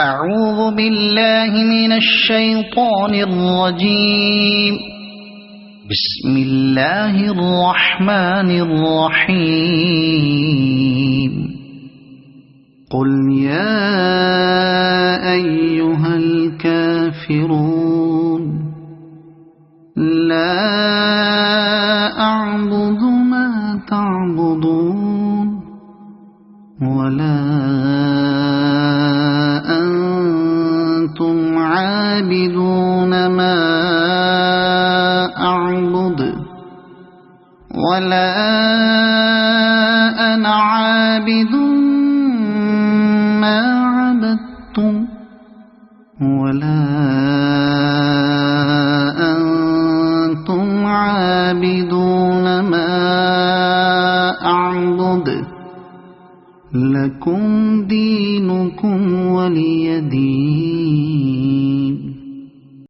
أعوذ بالله من الشيطان الرجيم. بسم الله الرحمن الرحيم. قل يا أيها الكافرون لا أعبد ما تعبدون ولا أنتم عابدون ما أعبد ولا أنا عابد ما عبدتم ولا أنتم عابدون ما أعبد لكم دينكم ولي دين.